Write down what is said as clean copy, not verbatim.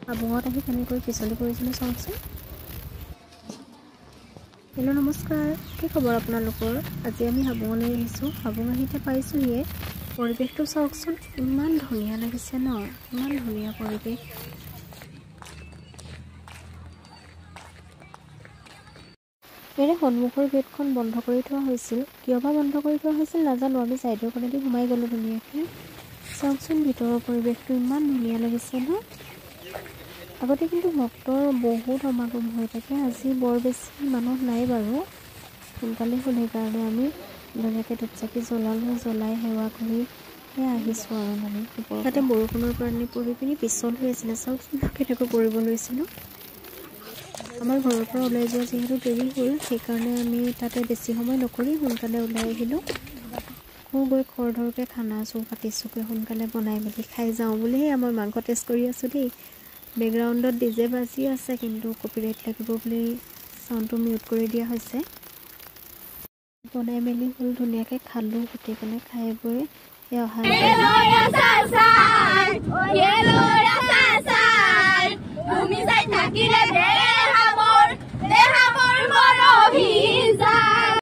হাবুঙত আহি কেনেকৈ পিছলি পৰিছিলোঁ চাওকচোন। হেল্ল' নমস্কাৰ, কি খবৰ আপোনালোকৰ? আজি আমি হাবুঙলৈ আহিছোঁ। হাবুং আহিতে পাইছোঁহিয়ে। পৰিৱেশটো চাওকচোন, ইমান ধুনীয়া লাগিছে ন, ইমান ধুনীয়া পৰিৱেশ। এনে সন্মুখৰ গেটখন বন্ধ কৰি থোৱা হৈছিল, কিয় বা বন্ধ কৰি থোৱা হৈছিল নাজানো। আমি ছাইডৰ ফালেদি সোমাই গ'লোঁ ধুনীয়াকৈ। চাওকচোন ভিতৰৰ পৰিৱেশটো ইমান ধুনীয়া লাগিছে ন। আগতে কিন্তু ভক্তৰ বহুত সমাগম হৈ থাকে, আজি বৰ বেছি মানুহ নাই বাৰু। সোনকালে হ'ল, সেইকাৰণে আমি ধুনীয়াকৈ ধূপচাকি জ্বলালোঁ, জ্বলাই সেৱা কৰি আহিছোঁ আৰু মানে তাতে বৰষুণৰ কাৰণে পৰি পিনি পিছল হৈ আছিলে। চাওকচোন কেনেকৈ পৰিব লৈছিলোঁ। আমাৰ ঘৰৰ পৰা ওলাই যোৱা যিহেতু দেৰি হ'ল, সেইকাৰণে আমি তাতে বেছি সময় নকৰি সোনকালে ওলাই আহিলোঁ। আকৌ গৈ খৰধৰকৈ খানা পাতিছোঁগৈ, সোনকালে বনাই মেলি খাই যাওঁ বুলিহে। মই মাংস টেষ্ট কৰি আছোঁ দেই। বেকগ্ৰাউণ্ডত ডিজে বাজি আছে, কিন্তু কপিৰাইট লাগিব বুলি চাউণ্ডটো মিউট কৰি দিয়া হৈছে। বনাই মেলি হ'ল, ধুনীয়াকৈ খালোঁ। গোটেইখনে খাই বৈ অহা তুমি